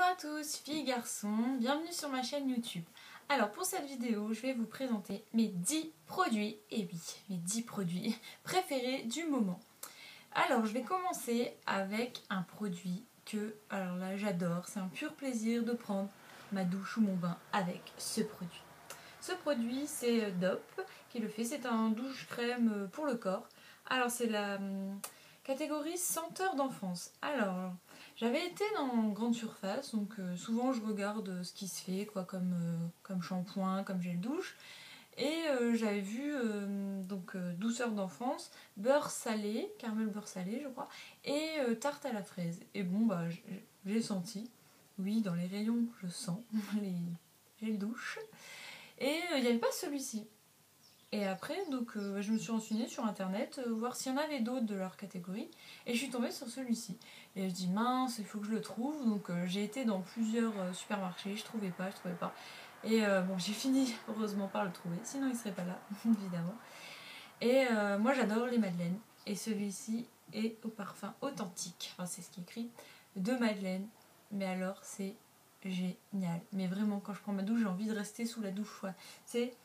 à tous, filles, garçons, bienvenue sur ma chaîne YouTube. Alors pour cette vidéo, je vais vous présenter mes 10 produits, et oui, mes 10 produits préférés du moment. Alors je vais commencer avec un produit que, alors là j'adore, c'est un pur plaisir de prendre ma douche ou mon bain avec ce produit. Ce produit c'est Dove qui le fait, c'est un douche crème pour le corps. Alors c'est la catégorie senteur d'enfance. Alors j'avais été dans grande surface, donc souvent je regarde ce qui se fait quoi, comme shampoing, comme gel douche. Et j'avais vu douceur d'enfance, beurre salé, caramel beurre salé je crois, et tarte à la fraise. Et bon bah j'ai senti, oui dans les rayons je sens les gels douche. Et il n'y avait pas celui-ci. Et après, je me suis renseignée sur internet, voir s'il y en avait d'autres de leur catégorie, et je suis tombée sur celui-ci. Et je dis mince, il faut que je le trouve, donc j'ai été dans plusieurs supermarchés, je trouvais pas. Et bon, j'ai fini heureusement par le trouver, sinon il serait pas là, évidemment. Et moi j'adore les madeleines, et celui-ci est au parfum authentique, enfin c'est ce qui est écrit, de Madeleine, mais alors c'est génial. Mais vraiment, quand je prends ma douche, j'ai envie de rester sous la douche, ouais.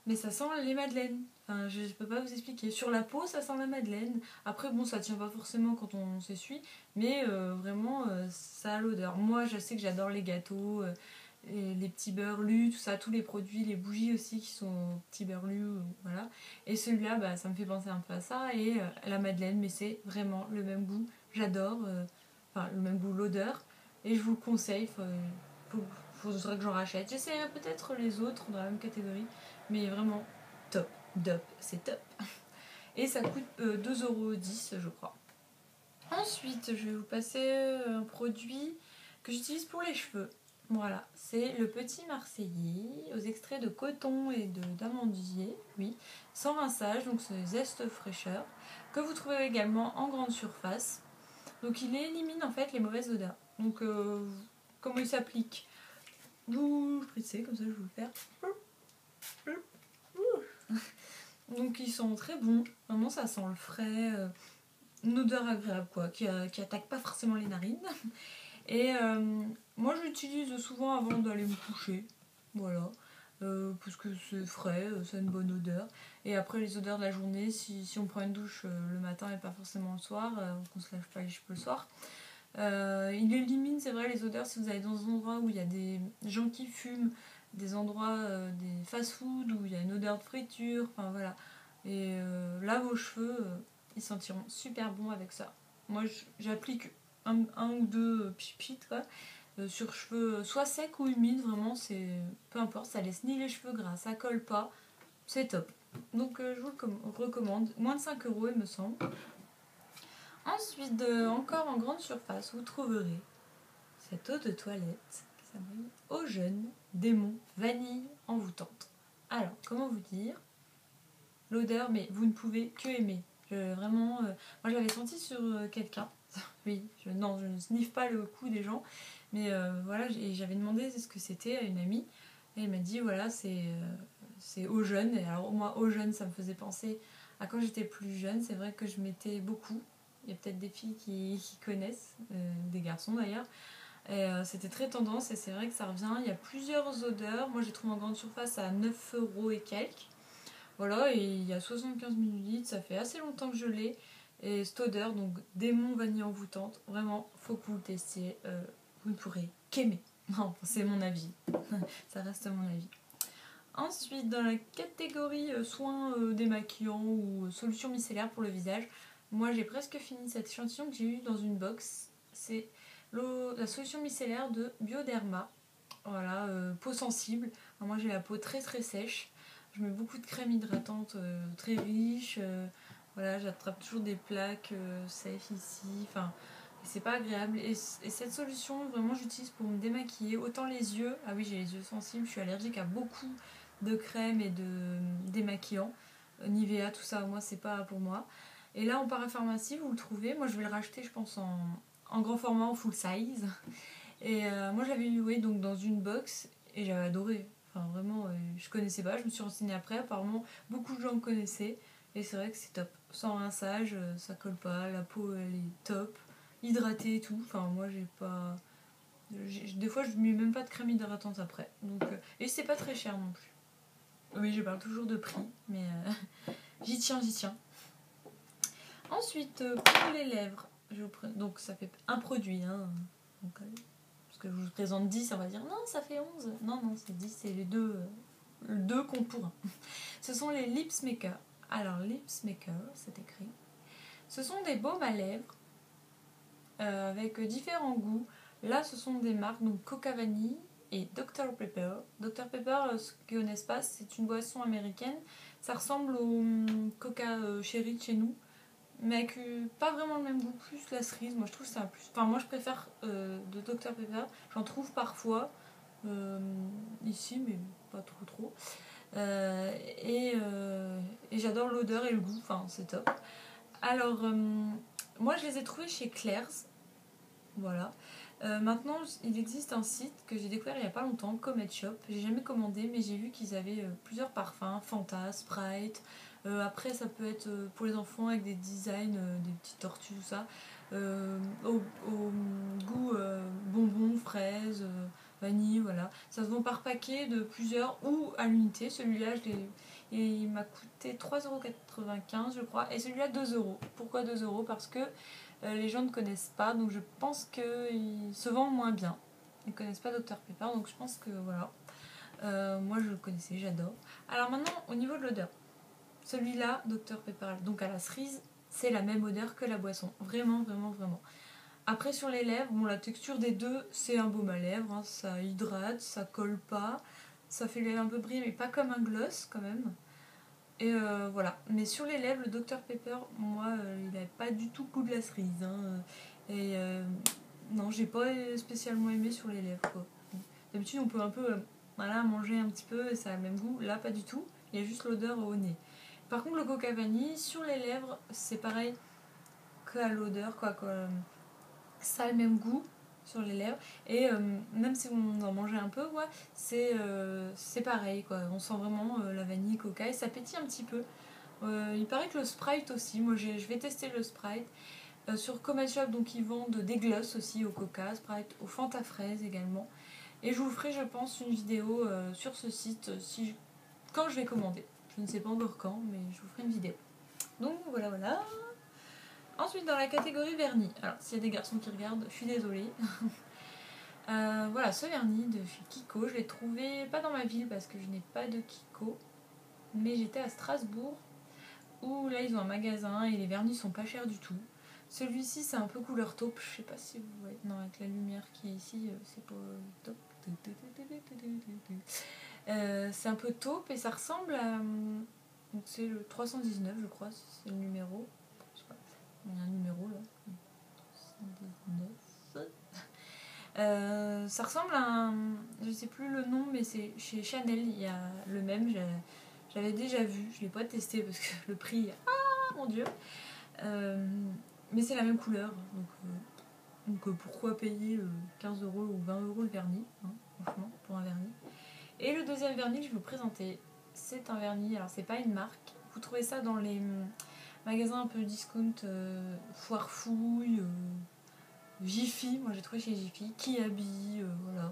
Mais ça sent les madeleines, enfin, je peux pas vous expliquer. Sur la peau, ça sent la madeleine. Après, bon, ça tient pas forcément quand on s'essuie, mais vraiment, ça a l'odeur. Moi, je sais que j'adore les gâteaux, les petits beurre lus, tout ça, tous les produits, les bougies aussi qui sont petits beurre lus, voilà. Et celui-là, bah, ça me fait penser un peu à ça, et la madeleine, mais c'est vraiment le même goût. J'adore, enfin, le même goût, l'odeur, et je vous le conseille. Faudrait que j'en rachète. J'essaierai peut-être les autres dans la même catégorie. Mais vraiment top, c'est top. Et ça coûte 2,10 € je crois. Ensuite, je vais vous passer un produit que j'utilise pour les cheveux. Voilà, c'est le Petit Marseillais aux extraits de coton et d'amandier, oui, sans rinçage, donc c'est zeste fraîcheur, que vous trouvez également en grande surface. Donc il élimine en fait les mauvaises odeurs. Donc comment il s'applique? Vous spritzez, comme ça je vais vous le faire. Donc ils sont très bons, vraiment ça sent le frais, une odeur agréable quoi, qui attaque pas forcément les narines. Et moi je l'utilise souvent avant d'aller me coucher, voilà, parce que c'est frais, ça a une bonne odeur. Et après les odeurs de la journée, si on prend une douche le matin et pas forcément le soir, qu'on se lave pas les cheveux le soir, il élimine, c'est vrai, les odeurs si vous allez dans un endroit où il y a des gens qui fument, des endroits, des fast-food où il y a une odeur de friture, enfin voilà. Et là, vos cheveux, ils sentiront super bon avec ça. Moi, j'applique un ou deux pipites quoi, sur cheveux soit secs ou humides, vraiment, c'est peu importe, ça laisse ni les cheveux gras, ça colle pas, c'est top. Donc, je vous le recommande, moins de 5 € il me semble. Ensuite, encore en grande surface, vous trouverez cette eau de toilette qui s'appelle Eau Jeune Démon Vanille Envoûtante. Alors, comment vous dire? L'odeur, mais vous ne pouvez que aimer. Vraiment, moi je l'avais senti sur quelqu'un. Oui, je ne sniffe pas le cou des gens, mais voilà, j'avais demandé ce que c'était à une amie, et elle m'a dit voilà, c'est Eau Jeune. Et alors moi, Eau Jeune, ça me faisait penser à quand j'étais plus jeune. C'est vrai que je mettais beaucoup. Il y a peut-être des filles qui connaissent, des garçons d'ailleurs. Et c'était très tendance, et c'est vrai que ça revient. Il y a plusieurs odeurs. Moi j'ai trouvé en grande surface à 9 € et quelques. Voilà, et il y a 75 ml, ça fait assez longtemps que je l'ai. Et cette odeur, donc démon vanille envoûtante, vraiment, faut que vous le testiez. Vous ne pourrez qu'aimer. Non, c'est mon avis. Ça reste mon avis. Ensuite, dans la catégorie soins démaquillants ou solutions micellaires pour le visage, moi j'ai presque fini cet échantillon que j'ai eu dans une box. C'est la solution micellaire de Bioderma. Voilà, peau sensible. Alors moi j'ai la peau très très sèche. Je mets beaucoup de crème hydratante très riche. Voilà, j'attrape toujours des plaques sèches ici. Enfin, c'est pas agréable. Et cette solution, vraiment, j'utilise pour me démaquiller. Autant les yeux. Ah oui, j'ai les yeux sensibles. Je suis allergique à beaucoup de crèmes et de démaquillants. Nivea, tout ça, moi, c'est pas pour moi. Et là, en parapharmacie, vous le trouvez. Moi, je vais le racheter, je pense, en grand format, en full size. Et moi, j'avais eu, oui, donc dans une box. Et j'avais adoré. Enfin, vraiment, je connaissais pas, je me suis renseignée après, apparemment beaucoup de gens connaissaient, et c'est vrai que c'est top. Sans rinçage, ça colle pas, la peau elle est top, hydratée et tout. Enfin, moi j'ai pas Des fois je mets même pas de crème hydratante après. Donc, et c'est pas très cher non plus. Oui, je parle toujours de prix, mais j'y tiens, j'y tiens. Ensuite, pour les lèvres, donc ça fait un produit. Hein. Donc, parce que je vous présente 10, on va dire non, ça fait 11. Non, non, c'est 10, c'est les deux contours. Ce sont les Lips Maker. Alors, Lips Maker, c'est écrit. Ce sont des baumes à lèvres avec différents goûts. Là, ce sont des marques, donc Coca Vanille et Dr Pepper. Dr Pepper, ceux qui ne connaissent pas, c'est une boisson américaine. Ça ressemble au Coca Cherry de chez nous, mais avec pas vraiment le même goût, plus la cerise. Moi, je trouve que c'est un plus. Enfin, moi, je préfère de Dr Pepper. J'en trouve parfois ici, mais pas trop. Et j'adore l'odeur et le goût. Enfin, c'est top. Alors, moi, je les ai trouvés chez Claire's. Voilà. Maintenant, il existe un site que j'ai découvert il n'y a pas longtemps, Comet Shop. J'ai jamais commandé, mais j'ai vu qu'ils avaient plusieurs parfums, Fanta, Sprite. Après, ça peut être pour les enfants avec des designs, des petites tortues, tout ça. Au goût bonbons, fraises, vanille, voilà. Ça se vend par paquet de plusieurs ou à l'unité. Celui-là, il m'a coûté 3,95 € je crois. Et celui-là, 2 €. Pourquoi 2 €? Parce que les gens ne connaissent pas, donc je pense qu'ils se vendent moins bien. Ils ne connaissent pas Dr Pepper, donc je pense que voilà. Moi je le connaissais, j'adore. Alors maintenant, au niveau de l'odeur, celui-là, Dr Pepper, donc à la cerise, c'est la même odeur que la boisson. Vraiment. Après sur les lèvres, bon, la texture des deux, c'est un baume à lèvres, hein, ça hydrate, ça colle pas, ça fait les lèvres un peu briller, mais pas comme un gloss quand même. Et voilà. Mais sur les lèvres, le Dr Pepper, moi, il n'avait pas du tout le goût de la cerise. Hein. Et non, j'ai pas spécialement aimé sur les lèvres. Quoi. D'habitude, on peut un peu voilà, manger un petit peu et ça a le même goût. Là, pas du tout. Il y a juste l'odeur au nez. Par contre, le Coca Vanille, sur les lèvres, c'est pareil qu'à l'odeur. Quoi. Ça a le même goût sur les lèvres. Et même si on en mangeait un peu, ouais, c'est pareil. Quoi. On sent vraiment la vanille, Coca et ça pétille un petit peu. Il paraît que le Sprite aussi, moi je vais tester le Sprite. Sur Comet Shop, donc ils vendent des glosses aussi au Coca, Sprite, au Fanta fraise également. Et je vous ferai, je pense, une vidéo sur ce site quand je vais commander. Je ne sais pas encore quand, mais je vous ferai une vidéo. Donc voilà. Ensuite, dans la catégorie vernis. Alors, s'il y a des garçons qui regardent, je suis désolée. Voilà, ce vernis de chez Kiko, je l'ai trouvé pas dans ma ville parce que je n'ai pas de Kiko, mais j'étais à Strasbourg où là ils ont un magasin et les vernis sont pas chers du tout. Celui-ci c'est un peu couleur taupe, je sais pas si vous voyez. Non, avec la lumière qui est ici, c'est pas taupe. C'est un peu taupe et ça ressemble à. C'est le 319, je crois, c'est le numéro. Je sais pas, il y a un numéro là. 319. Ça ressemble à un. Je sais plus le nom, mais c'est chez Chanel, il y a le même. J'avais déjà vu, je l'ai pas testé parce que le prix. Ah mon dieu! Mais c'est la même couleur, donc pourquoi payer 15 € ou 20 € le vernis, hein, franchement, pour un vernis. Et le deuxième vernis que je vais vous présenter, c'est un vernis, alors c'est pas une marque, vous trouvez ça dans les magasins un peu discount, Foire Fouille, Jiffy, moi j'ai trouvé chez Jiffy, Kiabi, voilà.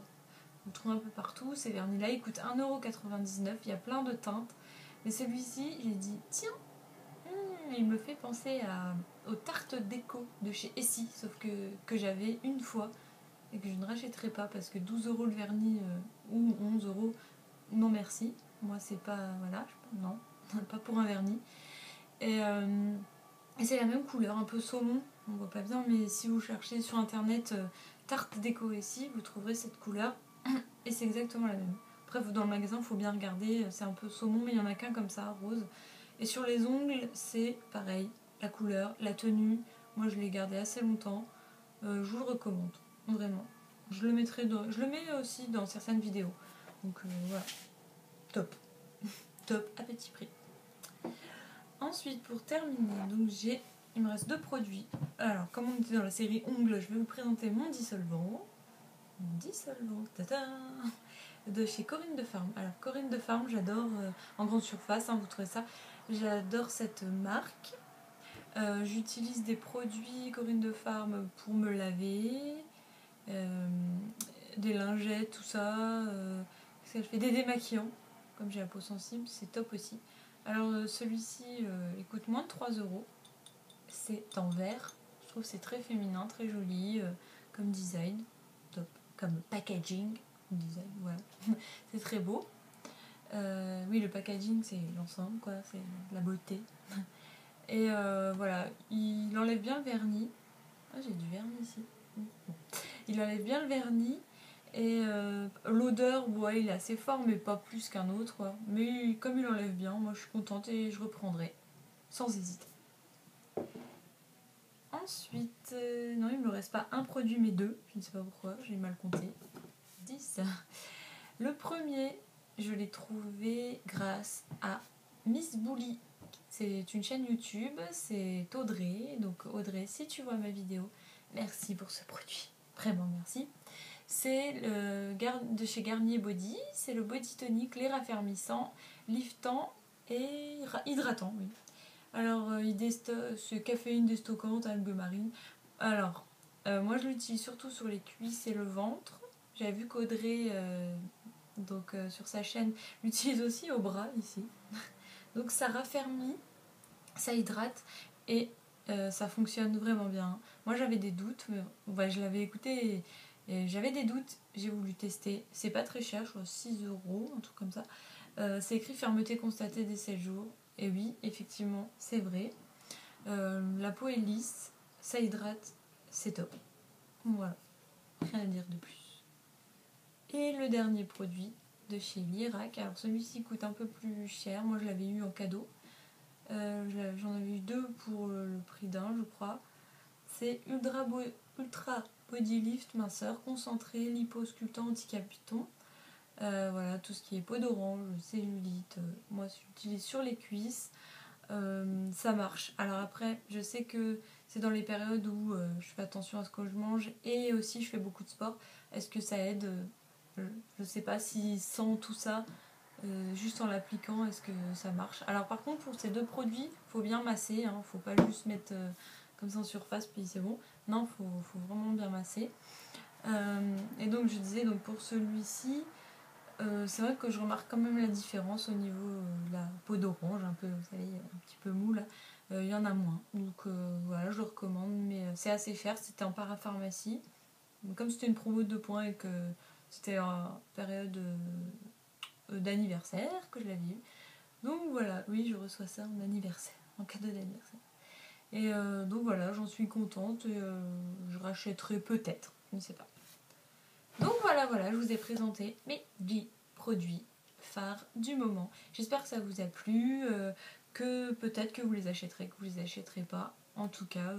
Vous le trouvez un peu partout, ces vernis-là, ils coûtent 1,99 €, il y a plein de teintes, mais celui-ci, j'ai dit, tiens, il me fait penser aux tartes déco de chez Essie, sauf que j'avais une fois et que je ne rachèterai pas parce que 12 € le vernis ou 11 €, non merci. Moi c'est pas, voilà, non, pas pour un vernis. Et c'est la même couleur, un peu saumon, on voit pas bien, mais si vous cherchez sur internet tarte déco Essie, vous trouverez cette couleur et c'est exactement la même. Après dans le magasin il faut bien regarder, c'est un peu saumon mais il y en a qu'un comme ça, rose. Et sur les ongles, c'est pareil, la couleur, la tenue. Moi, je l'ai gardé assez longtemps. Je vous le recommande, vraiment. Je le mets aussi dans certaines vidéos. Donc voilà, top. Top à petit prix. Ensuite, pour terminer, donc il me reste 2 produits. Alors, comme on était dans la série ongles, je vais vous présenter mon dissolvant. Tata, de chez Corinne de Farm. Alors, Corinne de Farm, j'adore en grande surface, hein, vous trouvez ça. J'adore cette marque. J'utilise des produits Corinne de Farm pour me laver. des lingettes, tout ça. Qu'est-ce qu'elle fait? Des démaquillants, comme j'ai la peau sensible, c'est top aussi. Alors celui-ci, il coûte moins de 3 €. C'est en verre. Je trouve que c'est très féminin, très joli comme design. Top. Comme packaging. Design, voilà. C'est très beau. Oui, le packaging, c'est l'ensemble, quoi. C'est la beauté. Et voilà, il enlève bien le vernis. Ah, j'ai du vernis ici. Bon. Il enlève bien le vernis. Et l'odeur, ouais, il est assez fort, mais pas plus qu'un autre, quoi. Mais comme il enlève bien, moi je suis contente et je reprendrai. Sans hésiter. Ensuite, non, il me reste pas un produit, mais deux. Je ne sais pas pourquoi, j'ai mal compté. 10. Le premier, je l'ai trouvé grâce à Miss Bully. C'est une chaîne YouTube, c'est Audrey. Donc Audrey, si tu vois ma vidéo, merci pour ce produit. Vraiment merci. C'est de chez Garnier Body. C'est le body tonic, lait raffermissant, liftant et hydratant. Oui. Alors, c'est caféine déstockante, algues marines. Alors, moi je l'utilise surtout sur les cuisses et le ventre. J'avais vu qu'Audrey, sur sa chaîne, l'utilise aussi au bras, ici. Donc ça raffermit, ça hydrate et ça fonctionne vraiment bien. Moi j'avais des doutes, mais je l'avais écouté et j'avais des doutes, j'ai voulu tester. C'est pas très cher, je crois 6 €, un truc comme ça. C'est écrit fermeté constatée dès 7 jours. Et oui, effectivement, c'est vrai. La peau est lisse, ça hydrate, c'est top. Voilà, rien à dire de plus. Et le dernier produit de chez Lirac. Alors celui-ci coûte un peu plus cher, moi je l'avais eu en cadeau. J'en avais eu deux pour le prix d'un, je crois. C'est Ultra Body Lift minceur, concentré, liposculptant, anticapiton. Voilà, tout ce qui est peau d'orange, cellulite, moi j'utilise sur les cuisses. Ça marche. Alors après, je sais que c'est dans les périodes où je fais attention à ce que je mange et aussi je fais beaucoup de sport. Est-ce que ça aide? Je sais pas si sans tout ça, juste en l'appliquant, est-ce que ça marche? Alors par contre, pour ces deux produits, faut bien masser, hein, faut pas juste mettre comme ça en surface puis c'est bon. Non, faut vraiment bien masser. Et donc je disais, donc pour celui-ci, c'est vrai que je remarque quand même la différence au niveau de la peau d'orange, un peu, vous savez, un petit peu mou là. Il y en a moins. Donc voilà, je le recommande, mais c'est assez cher. C'était en parapharmacie. Comme c'était une promo de 2 points et que c'était en période d'anniversaire que je l'avais eu. Donc voilà, oui, je reçois ça en anniversaire, en cadeau d'anniversaire. Et donc voilà, j'en suis contente et je rachèterai peut-être, je ne sais pas. Donc voilà, je vous ai présenté mes 10 produits phares du moment. J'espère que ça vous a plu, que peut-être que vous les achèterez, que vous les achèterez pas. En tout cas,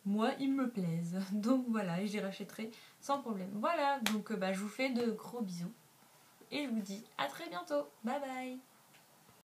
moi, ils me plaisent. Donc voilà, et je les rachèterai sans problème. Voilà, donc je vous fais de gros bisous. Et je vous dis à très bientôt. Bye bye.